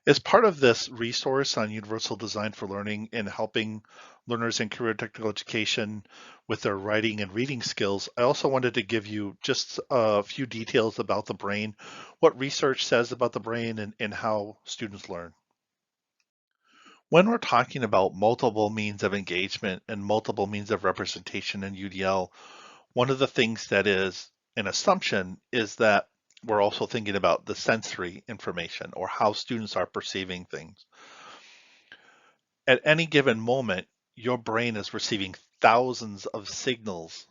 As part of this resource on universal design for learning and helping learners in career technical education with their writing and reading skills, I also wanted to give you just a few details about the brain, what research says about the brain and how students learn. When we're talking about multiple means of engagement and multiple means of representation in UDL, one of the things that is an assumption is that we're also thinking about the sensory information or how students are perceiving things. At any given moment, your brain is receiving thousands of signals,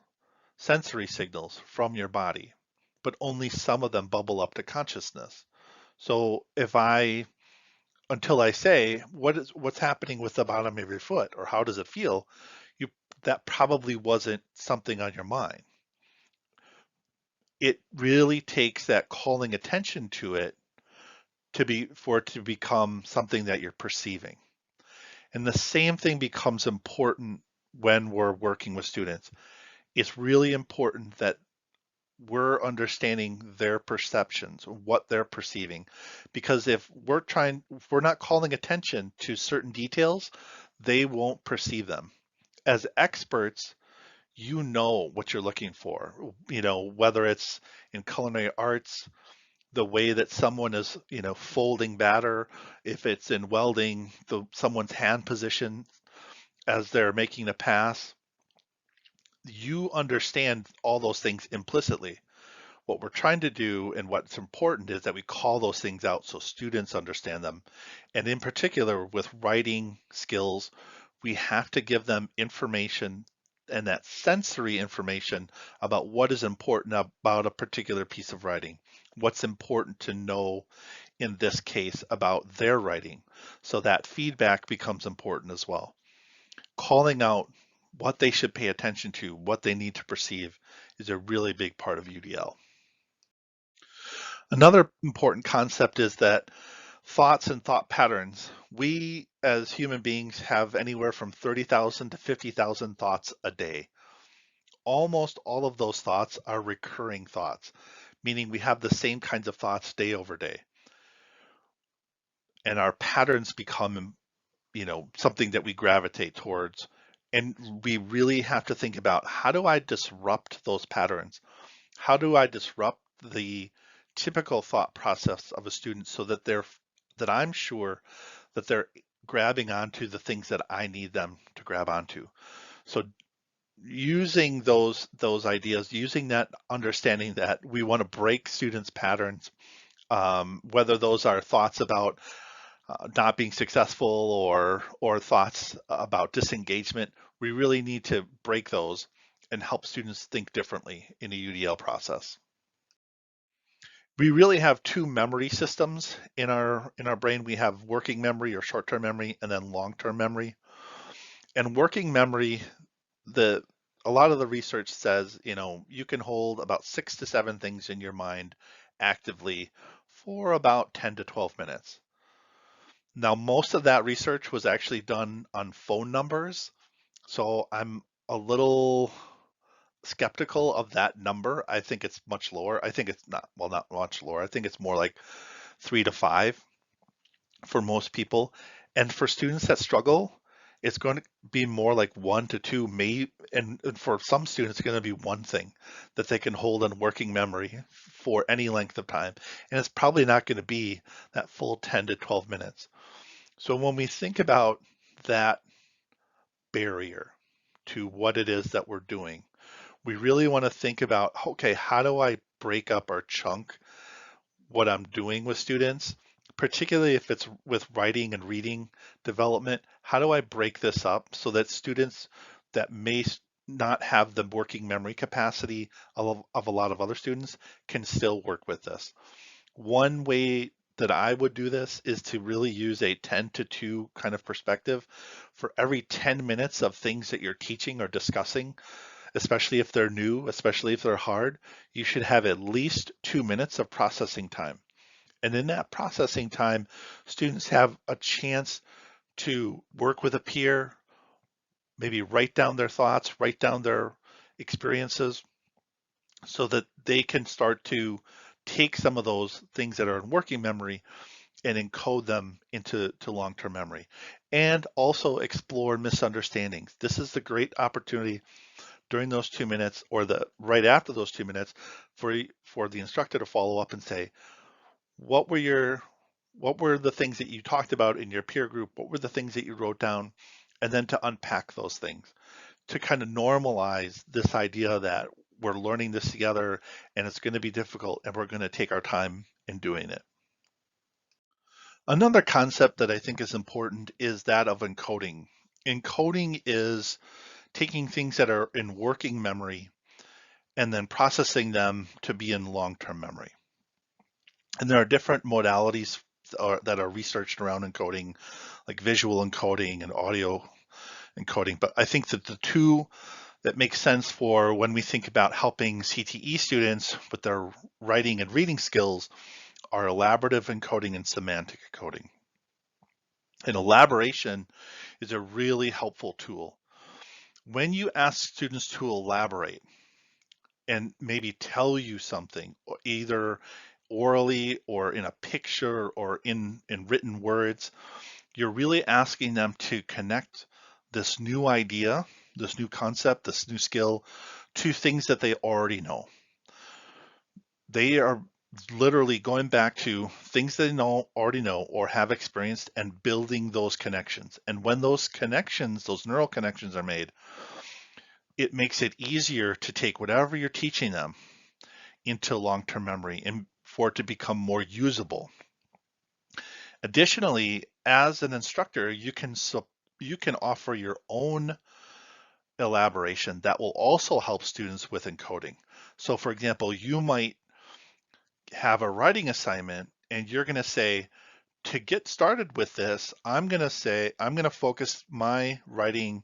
sensory signals from your body, but only some of them bubble up to consciousness. So until I say, what's happening with the bottom of your foot or how does it feel, you that probably wasn't something on your mind. It really takes that calling attention to it for it to become something that you're perceiving. And the same thing becomes important when we're working with students. It's really important that we're understanding their perceptions, what they're perceiving. Because if we're not calling attention to certain details, they won't perceive them. As experts, you know what you're looking for, whether it's in culinary arts, the way that someone is, folding batter, if it's in welding, someone's hand position as they're making a pass, you understand all those things implicitly. What we're trying to do and what's important is that we call those things out so students understand them. And in particular, with writing skills, we have to give them information and that sensory information about what is important about a particular piece of writing, what's important to know in this case about their writing. So that feedback becomes important as well. Calling out what they should pay attention to, what they need to perceive is a really big part of UDL. Another important concept is that thoughts and thought patterns, we as human beings have anywhere from 30,000 to 50,000 thoughts a day. Almost all of those thoughts are recurring thoughts, meaning we have the same kinds of thoughts day over day. And our patterns become, something that we gravitate towards. And we really have to think about, how do I disrupt those patterns? How do I disrupt the typical thought process of a student so that I'm sure that they're grabbing onto the things that I need them to grab onto? So using those ideas, using that understanding that we want to break students' patterns, whether those are thoughts about not being successful or thoughts about disengagement, we really need to break those and help students think differently in a UDL process. We really have two memory systems in our brain. We have working memory or short-term memory and then long-term memory. And working memory, the a lot of the research says, you can hold about 6 to 7 things in your mind actively for about 10 to 12 minutes. Now, most of that research was actually done on phone numbers, so I'm a little skeptical of that number. I think it's much lower. I think it's not, well, not much lower. I think it's more like 3 to 5 for most people. And for students that struggle, it's going to be more like 1 to 2, maybe, and for some students, it's going to be one thing that they can hold in working memory for any length of time. And it's probably not going to be that full 10 to 12 minutes. So when we think about that barrier to what it is that we're doing, we really want to think about, okay, how do I break up or chunk what I'm doing with students, particularly if it's with writing and reading development? How do I break this up so that students that may not have the working memory capacity of a lot of other students can still work with this? One way that I would do this is to really use a 10 to 2 kind of perspective. For every 10 minutes of things that you're teaching or discussing, especially if they're new, especially if they're hard, you should have at least 2 minutes of processing time. And in that processing time, students have a chance to work with a peer, maybe write down their thoughts, write down their experiences so that they can start to take some of those things that are in working memory and encode them into long-term memory, and also explore misunderstandings. This is the great opportunity during those 2 minutes or the right after those 2 minutes for the instructor to follow up and say, what were the things that you talked about in your peer group? What were the things that you wrote down? And then to unpack those things, to kind of normalize this idea that we're learning this together and it's going to be difficult and we're going to take our time in doing it. Another concept that I think is important is that of encoding. Encoding is taking things that are in working memory and then processing them to be in long-term memory. And there are different modalities that are researched around encoding, like visual encoding and audio encoding. But I think that the two that make sense for when we think about helping CTE students with their writing and reading skills are elaborative encoding and semantic encoding. And elaboration is a really helpful tool. When you ask students to elaborate and maybe tell you something, either orally or in a picture or in written words, you're really asking them to connect this new idea, this new concept, this new skill to things that they already know. They are literally going back to things they already know or have experienced and building those connections. And when those connections, those neural connections are made, it makes it easier to take whatever you're teaching them into long-term memory and for it to become more usable. Additionally, as an instructor, you can offer your own elaboration that will also help students with encoding. So for example, you might have a writing assignment and you're going to say, to get started with this, I'm going to focus my writing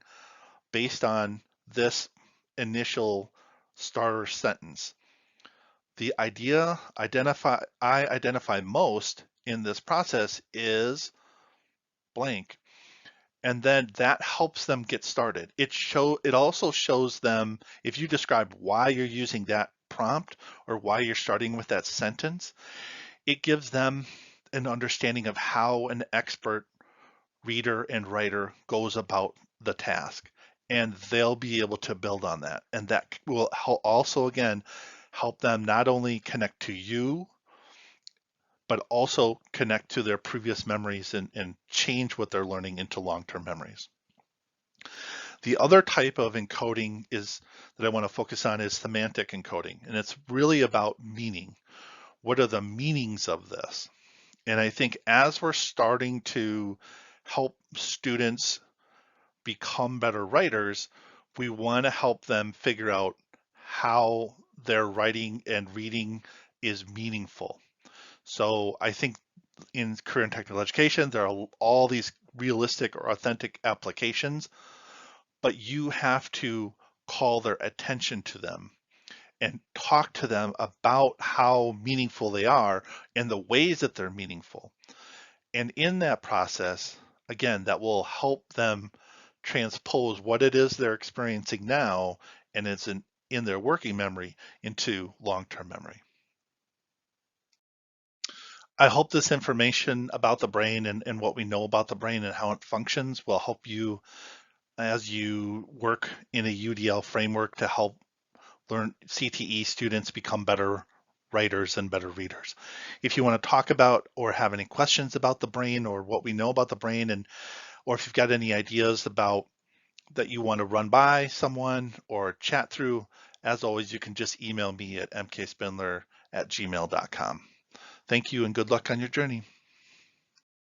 based on this initial starter sentence. The idea I identify most in this process is blank. And then that helps them get started. It also shows them, if you describe why you're using that prompt or why you're starting with that sentence, it gives them an understanding of how an expert reader and writer goes about the task. And they'll be able to build on that. And that will also, again, help them not only connect to you, but also connect to their previous memories and change what they're learning into long-term memories. The other type of encoding that I want to focus on is semantic encoding, and it's really about meaning. What are the meanings of this? And I think as we're starting to help students become better writers, we want to help them figure out how their writing and reading is meaningful. So I think in career and technical education, there are all these realistic or authentic applications, but you have to call their attention to them and talk to them about how meaningful they are and the ways that they're meaningful. And in that process, again, that will help them transpose what it is they're experiencing now and it's in their working memory into long-term memory. I hope this information about the brain and what we know about the brain and how it functions will help you as you work in a UDL framework to help learn CTE students become better writers and better readers. If you want to talk about or have any questions about the brain or what we know about the brain, and or if you've got any ideas about that you want to run by someone or chat through, as always, you can just email me at mkspindler@gmail.com. Thank you and good luck on your journey.